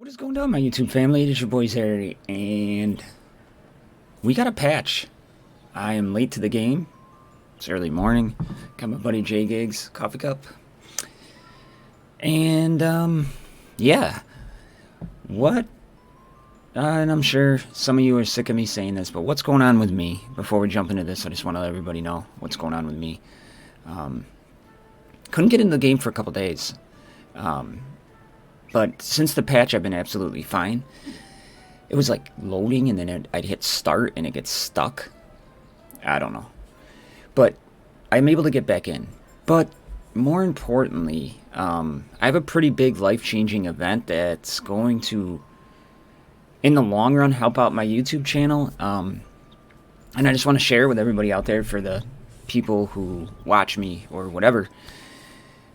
is going on, my YouTube family? It is your boy Harry, and we got a patch. I am late to the game. It's early morning. Got my buddy J Gigs coffee cup, and yeah. What? And I'm sure some of you are sick of me saying this, but what's going on with me? Before we jump into this, I just want to let everybody know what's going on with me. Couldn't get in the game for a couple days. But since the patch, I've been absolutely fine. It was like loading, and then I'd hit start, and it gets stuck. I don't know. But I'm able to get back in. But more importantly, I have a pretty big life-changing event that's going to, in the long run, help out my YouTube channel. And I just want to share with everybody out there, for the people who watch me or whatever.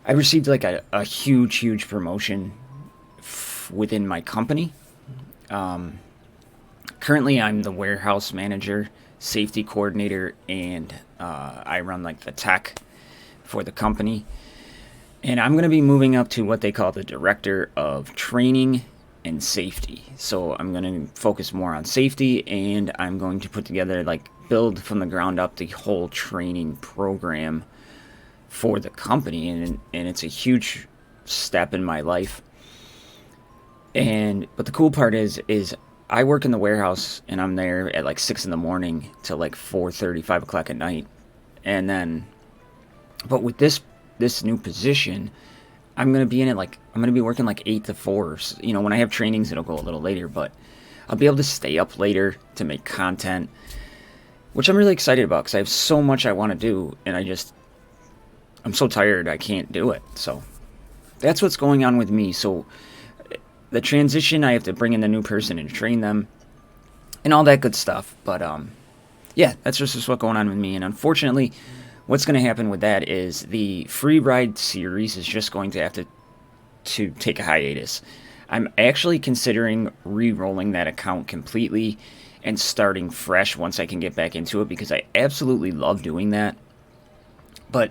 I received like a huge promotion within my company. Currently, I'm the warehouse manager, safety coordinator, and I run like the tech for the company. And I'm going to be moving up to what they call the director of training and safety. So I'm going to focus more on safety, and I'm going to put together, like, build from the ground up the whole training program for the company, and it's a huge step in my life. But the cool part is I work in the warehouse, and I'm there at like 6 in the morning till like 4:30, 5 o'clock at night. And then, but with this new position, I'm going to be working like 8 to 4. You know, when I have trainings, it'll go a little later, but I'll be able to stay up later to make content, which I'm really excited about, because I have so much I want to do, and I'm so tired I can't do it. So that's what's going on with me. So the transition, I have to bring in the new person and train them and all that good stuff. But yeah, that's just what's going on with me. And unfortunately, what's going to happen with that is the free ride series is just going to have to take a hiatus. I'm actually considering re-rolling that account completely and starting fresh once I can get back into it, because I absolutely love doing that. But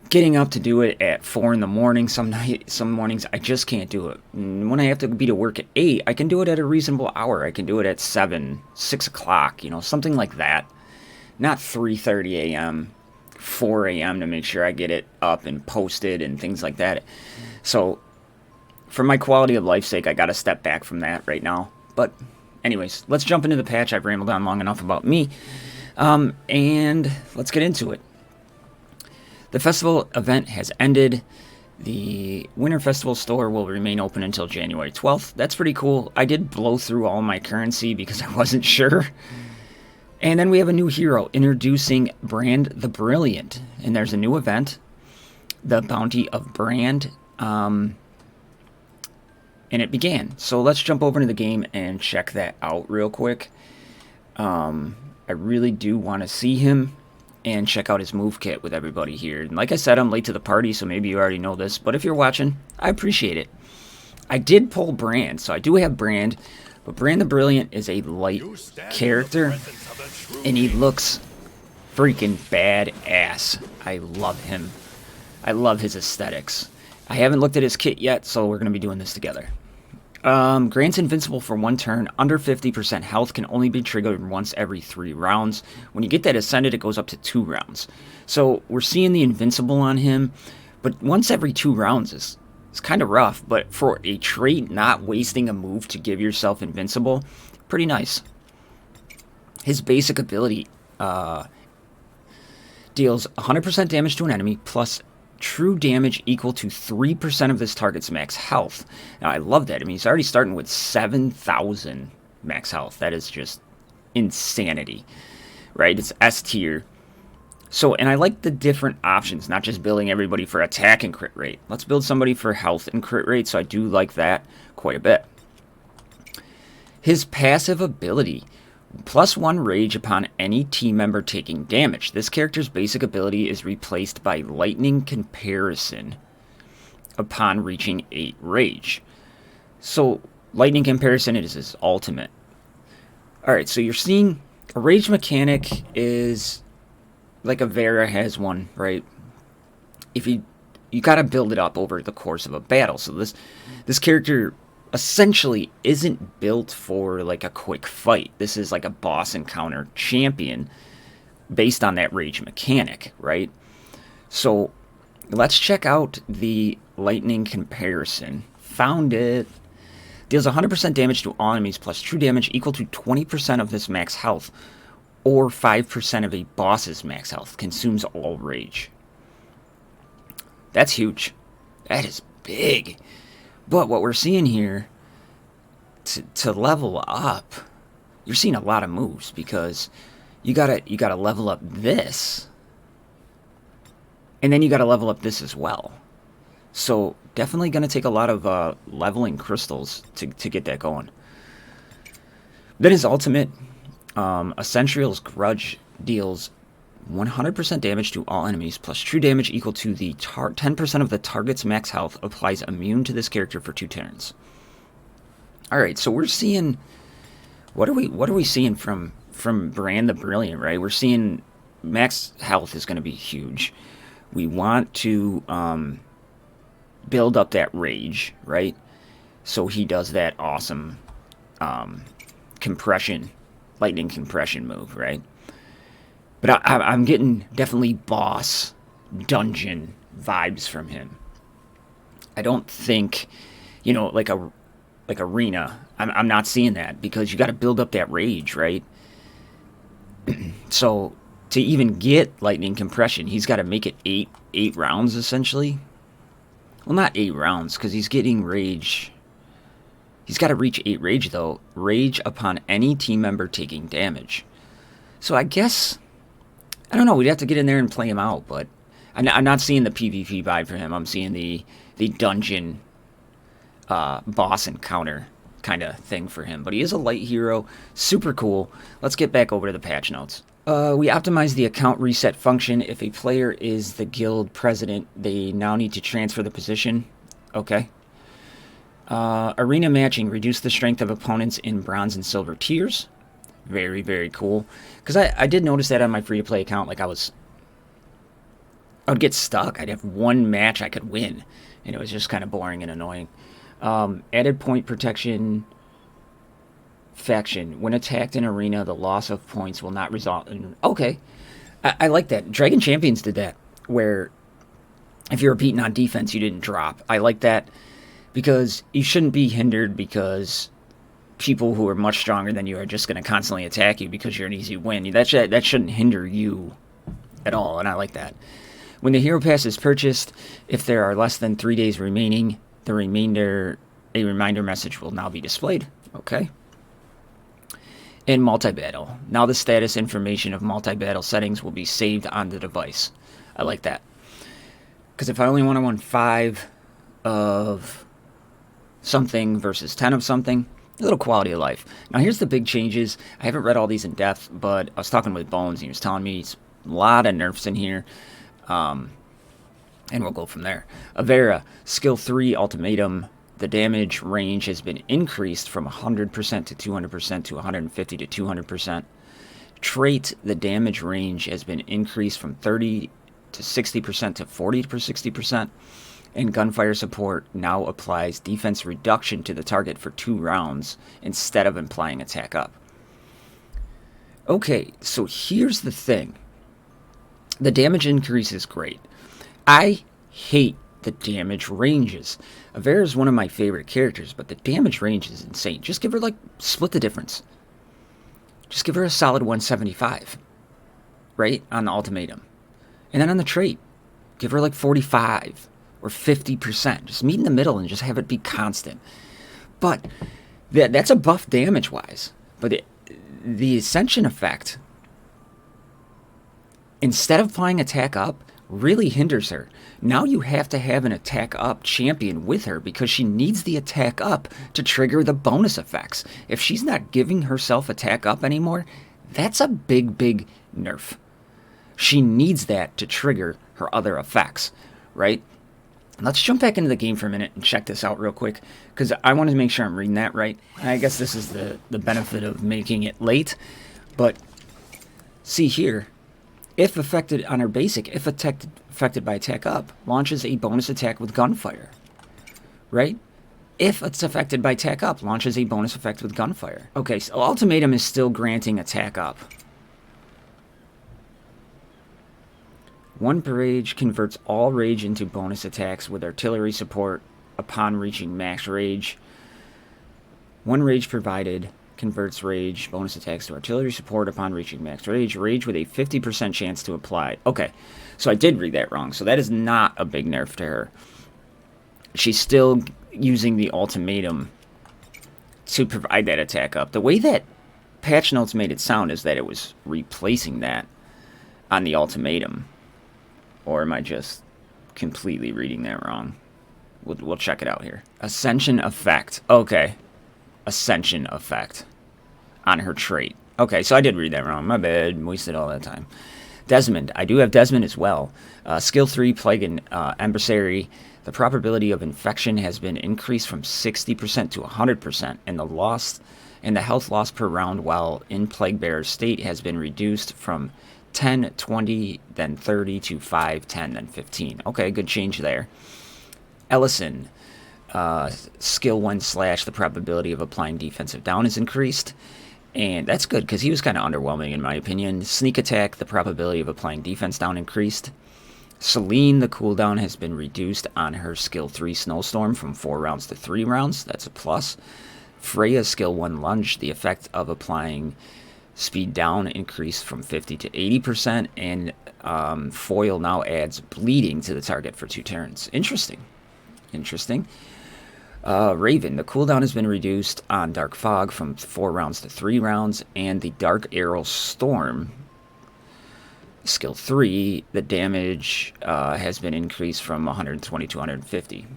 getting up to do it at 4 in the morning, some mornings, I just can't do it. And when I have to be to work at 8, I can do it at a reasonable hour. I can do it at 7, 6 o'clock, something like that. Not 3:30 a.m., 4 a.m. to make sure I get it up and posted and things like that. So for my quality of life's sake, I got to step back from that right now. But anyways, let's jump into the patch. I've rambled on long enough about me. And let's get into it. The festival event has ended. The Winter Festival store will remain open until January 12th. That's pretty cool. I did blow through all my currency because I wasn't sure. And then we have a new hero introducing Brand the Brilliant. And there's a new event, the Bounty of Brand. And it began. So let's jump over to the game and check that out real quick. I really do want to see him and check out his move kit with everybody here. And like I said, I'm late to the party, so maybe you already know this, but if you're watching, I appreciate it. I did pull Brand, so I do have Brand, but Brand the Brilliant is a light character, and he looks freaking badass. I love him. I love his aesthetics. I haven't looked at his kit yet, so we're going to be doing this together. Grant's invincible for 1 turn, under 50% health, can only be triggered once every 3 rounds. When you get that ascended, it goes up to 2 rounds. So we're seeing the invincible on him, but once every 2 rounds is kind of rough. But for a trait, not wasting a move to give yourself invincible, pretty nice. His basic ability deals 100% damage to an enemy, plus true damage equal to 3% of this target's max health. Now, I love that. I mean, he's already starting with 7,000 max health. That is just insanity, right? It's S tier. So, and I like the different options, not just building everybody for attack and crit rate. Let's build somebody for health and crit rate, so I do like that quite a bit. His passive ability, +1 rage upon any team member taking damage. This character's basic ability is replaced by lightning comparison upon reaching 8 rage. So lightning comparison is his ultimate. Alright, so you're seeing a rage mechanic is like a Vera has one, right? If you got to build it up over the course of a battle. So this character essentially isn't built for like a quick fight. This is like a boss encounter champion based on that rage mechanic, right? So let's check out the lightning comparison. Found it. Deals 100% damage to all enemies plus true damage equal to 20% of this max health or 5% of a boss's max health. Consumes all rage. That's huge. That is big. But what we're seeing here, to level up, you're seeing a lot of moves because you gotta level up this, and then you gotta level up this as well. So definitely gonna take a lot of leveling crystals to get that going. Then his ultimate, Essential's Grudge, deals 100% damage to all enemies plus true damage equal to the 10% of the target's max health. Applies immune to this character for 2 turns. All right, so we're seeing what are we seeing from Brand the Brilliant, right? We're seeing max health is going to be huge. We want to build up that rage, right? So he does that awesome lightning compression move, right? But I'm getting definitely boss dungeon vibes from him. I don't think, like arena. I'm not seeing that because you got to build up that rage, right? So to even get lightning compression, he's got to make it eight rounds essentially. Well, not 8 rounds because he's getting rage. He's got to reach 8 rage though. Rage upon any team member taking damage. So I guess, I don't know. We'd have to get in there and play him out, but I'm not seeing the PvP vibe for him. I'm seeing the dungeon boss encounter kind of thing for him. But he is a light hero. Super cool. Let's get back over to the patch notes. We optimize the account reset function. If a player is the guild president, they now need to transfer the position. Okay. Arena matching. Reduce the strength of opponents in bronze and silver tiers. Very, very cool. Because I did notice that on my free-to-play account. Like I would get stuck. I'd have one match I could win. And it was just kind of boring and annoying. Added point protection faction. When attacked in arena, the loss of points will not result in... Okay. I like that. Dragon Champions did that. Where if you're beaten on defense, you didn't drop. I like that. Because you shouldn't be hindered because people who are much stronger than you are just going to constantly attack you because you're an easy win. That shouldn't hinder you at all, and I like that. When the Hero Pass is purchased, if there are less than 3 days remaining, a reminder message will now be displayed. Okay. In multi-battle. Now the status information of multi-battle settings will be saved on the device. I like that. Because if I only want to win 5 of something versus 10 of something, a little quality of life. Now here's the big changes. I haven't read all these in depth, but I was talking with Bones and he was telling me a lot of nerfs in here. And we'll go from there. Avera, skill 3 ultimatum. The damage range has been increased from 100% to 200% to 150 to 200%. Trait, the damage range has been increased from 30 to 60% to 40 to 60%. And gunfire support now applies defense reduction to the target for 2 rounds instead of implying attack up. Okay, so here's the thing. The damage increase is great. I hate the damage ranges. Avera is one of my favorite characters, but the damage range is insane. Just give her, split the difference. Just give her a solid 175, right, on the ultimatum. And then on the trait, give her 45 or 50%. Just meet in the middle and just have it be constant. But that's a buff damage-wise. But the Ascension effect, instead of applying attack up, really hinders her. Now you have to have an attack up champion with her because she needs the attack up to trigger the bonus effects. If she's not giving herself attack up anymore, that's a big, big nerf. She needs that to trigger her other effects, right? Let's jump back into the game for a minute and check this out real quick because I want to make sure I'm reading that right. I guess this is the benefit of making it late. But see here, if affected on her basic, if affected by attack up, launches a bonus attack with gunfire, right? If it's affected by attack up, launches a bonus effect with gunfire. Okay, so ultimatum is still granting attack up. One rage converts all rage into bonus attacks with artillery support upon reaching max rage. One rage provided converts rage bonus attacks to artillery support upon reaching max rage. Rage with a 50% chance to apply. Okay, so I did read that wrong. So that is not a big nerf to her. She's still using the ultimatum to provide that attack up. The way that patch notes made it sound is that it was replacing that on the ultimatum. Or am I just completely reading that wrong? We'll check it out here. Ascension effect. Okay. Ascension effect on her trait. Okay, so I did read that wrong. My bad. Wasted all that time. Desmond. I do have Desmond as well. Skill 3, Plague and Emissary. The probability of infection has been increased from 60% to 100%, and the health loss per round while in Plague Bearer state has been reduced from 10, 20, then 30 to 5, 10, then 15. Okay, good change there. Ellison, skill 1 / the probability of applying defensive down is increased. And that's good because he was kind of underwhelming in my opinion. Sneak attack, the probability of applying defense down increased. Celine, the cooldown has been reduced on her skill 3 Snowstorm from 4 rounds to 3 rounds. That's a plus. Freya, skill 1 Lunge, the effect of applying speed down increased from 50 to 80%, and Foil now adds bleeding to the target for 2 turns. Interesting. Raven, the cooldown has been reduced on Dark Fog from 4 rounds to 3 rounds, and the Dark Arrow Storm, skill 3, the damage has been increased from 120 to 150.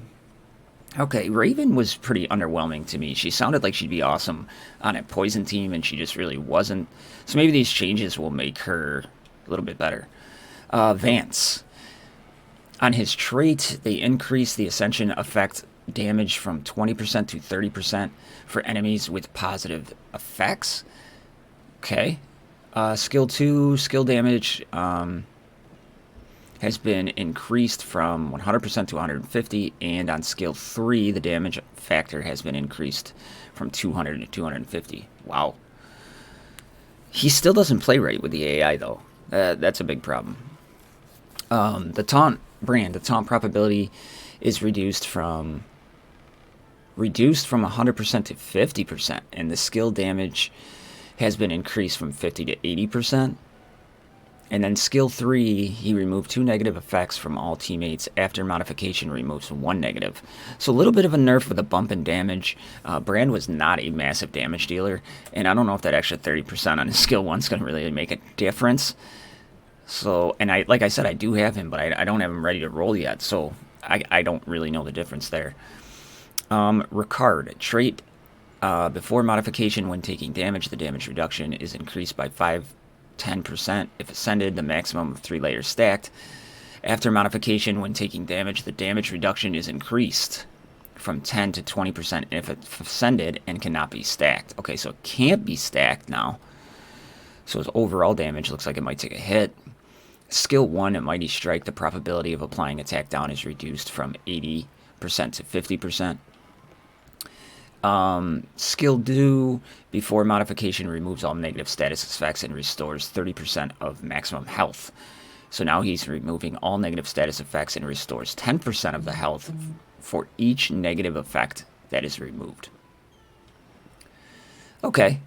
Okay, Raven was pretty underwhelming to me. She sounded like she'd be awesome on a poison team, and she just really wasn't. So maybe these changes will make her a little bit better. Vance. On his trait, they increase the Ascension effect damage from 20% to 30% for enemies with positive effects. Okay. Skill 2, skill damage has been increased from 100% to 150, and on skill 3, the damage factor has been increased from 200 to 250. Wow. He still doesn't play right with the AI, though. That's a big problem. The taunt probability is reduced from 100% to 50%, and the skill damage has been increased from 50 to 80%. And then skill 3, he removed 2 negative effects from all teammates. After modification, removes 1 negative. So a little bit of a nerf with a bump in damage. Brand was not a massive damage dealer, and I don't know if that extra 30% on his skill 1 is going to really make a difference. So, and like I said, I do have him, but I don't have him ready to roll yet, so I don't really know the difference there. Ricard, trait, before modification, when taking damage, the damage reduction is increased by 10%. If ascended, the maximum of 3 layers stacked. After modification, when taking damage, the damage reduction is increased from 10 to 20% if it's ascended and cannot be stacked. Okay, so it can't be stacked now. So his overall damage looks like it might take a hit. Skill 1 at Mighty Strike, the probability of applying attack down is reduced from 80% to 50%. Skill Do, before modification, removes all negative status effects and restores 30% of maximum health. So now he's removing all negative status effects and restores 10% of the health for each negative effect that is removed. Okay,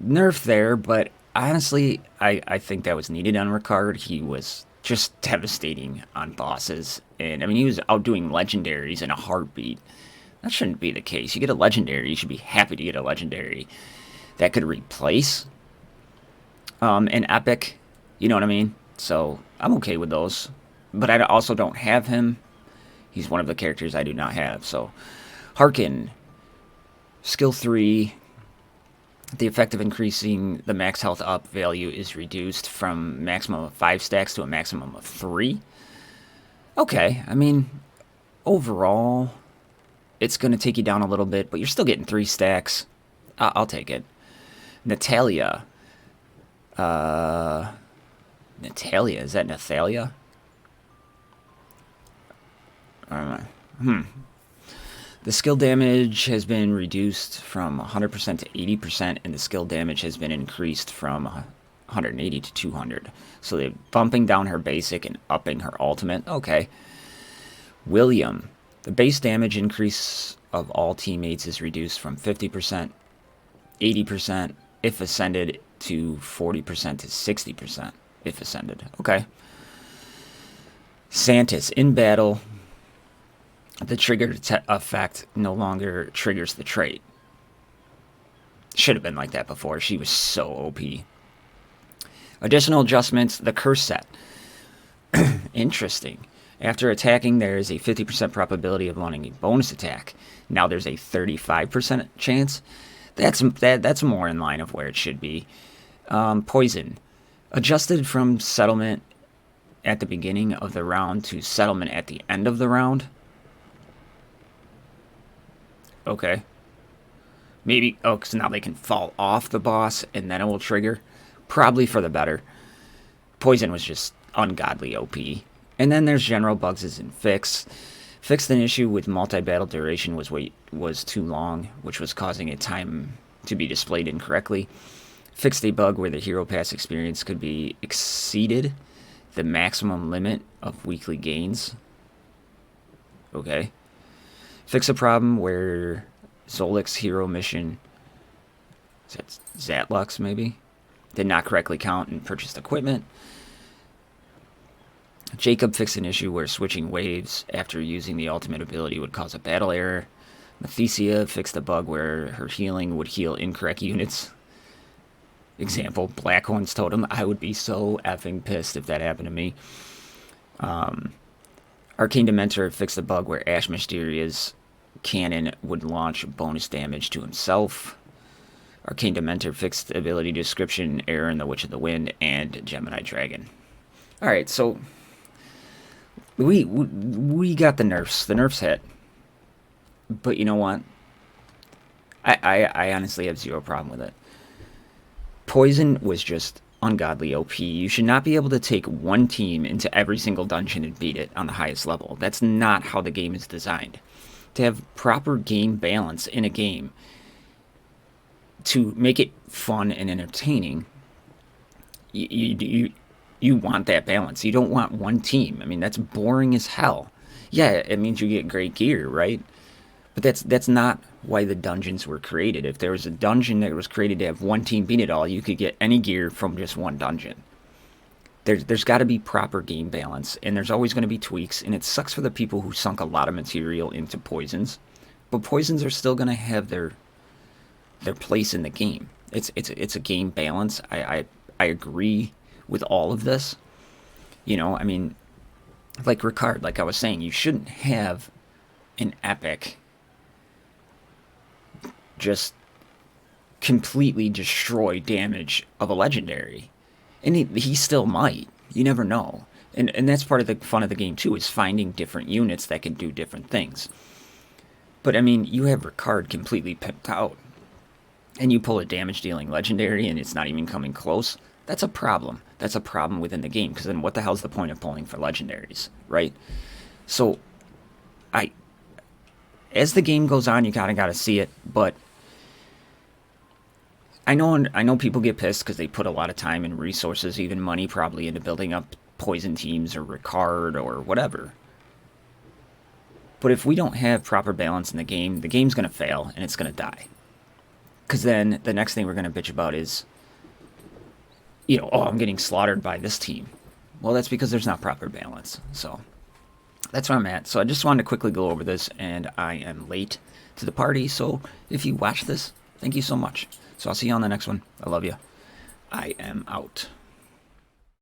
nerf there, but honestly, I think that was needed on Ricard. He was just devastating on bosses, and I mean, he was outdoing legendaries in a heartbeat. That shouldn't be the case. You get a legendary, you should be happy to get a legendary that could replace an epic, you know what I mean? So I'm okay with those, but I also don't have him. He's one of the characters I do not have. So Harkin, skill 3, the effect of increasing the max health up value is reduced from maximum of 5 stacks to a maximum of 3. Okay, I mean, overall, it's going to take you down a little bit, but you're still getting 3 stacks. I'll take it. Natalia. Natalia, is that Natalia? The skill damage has been reduced from 100% to 80%, and the skill damage has been increased from 180 to 200. So they're bumping down her basic and upping her ultimate. Okay. William. The base damage increase of all teammates is reduced from 50%, 80%, if ascended, to 40% to 60%, if ascended. Okay. Santis. In battle, the trigger effect no longer triggers the trait. Should have been like that before. She was so OP. Additional adjustments. The curse set. Interesting. After attacking, there is a 50% probability of landing a bonus attack. Now there's a 35% chance. That's more in line of where it should be. Poison. Adjusted from settlement at the beginning of the round to settlement at the end of the round. Okay. Maybe, oh, because now they can fall off the boss and then it will trigger. Probably for the better. Poison was just ungodly OP. And then there's general bugs and fix. Fixed an issue with multi-battle duration was too long, which was causing a time to be displayed incorrectly. Fixed a bug where the hero pass experience could be exceeded the maximum limit of weekly gains. Okay. Fix a problem where Zolik's hero mission, is that Zatlux maybe, did not correctly count and purchased equipment. Jacob fixed an issue where switching waves after using the ultimate ability would cause a battle error. Mathesia fixed a bug where her healing would heal incorrect units. Example, Blackhorn's Totem. I would be so effing pissed if that happened to me. Arcane Dementor fixed a bug where Ash Mysteria's cannon would launch bonus damage to himself. Arcane Dementor fixed the ability description error in the Witch of the Wind and Gemini Dragon. Alright, so we got the nerfs. The nerfs hit. But you know what? I honestly have zero problem with it. Poison was just ungodly OP. You should not be able to take one team into every single dungeon and beat it on the highest level. That's not how the game is designed. To have proper game balance in a game, to make it fun and entertaining, you want that balance. You don't want one team. I mean, that's boring as hell. Yeah, it means you get great gear, right? But that's not why the dungeons were created. If there was a dungeon that was created to have one team beat it all, you could get any gear from just one dungeon. There's got to be proper game balance, and there's always going to be tweaks, and it sucks for the people who sunk a lot of material into poisons. But poisons are still going to have their place in the game. It's a game balance. I agree with all of this. You know, I mean, like Ricard, like I was saying, you shouldn't have an epic just completely destroy damage of a legendary. And he still might. You never know. And that's part of the fun of the game, too, is finding different units that can do different things. But, I mean, you have Ricard completely pimped out, and you pull a damage-dealing legendary, and it's not even coming close. That's a problem. That's a problem within the game, because then what the hell's the point of pulling for legendaries, right? So, as the game goes on, you kind of got to see it, but I know people get pissed because they put a lot of time and resources, even money probably, into building up poison teams or Ricard or whatever. But if we don't have proper balance in the game's going to fail and it's going to die. Because then the next thing we're going to bitch about is, you know, oh, I'm getting slaughtered by this team. Well, that's because there's not proper balance. So that's where I'm at. So I just wanted to quickly go over this, and I am late to the party. So if you watch this, thank you so much. So I'll see you on the next one. I love you. I am out.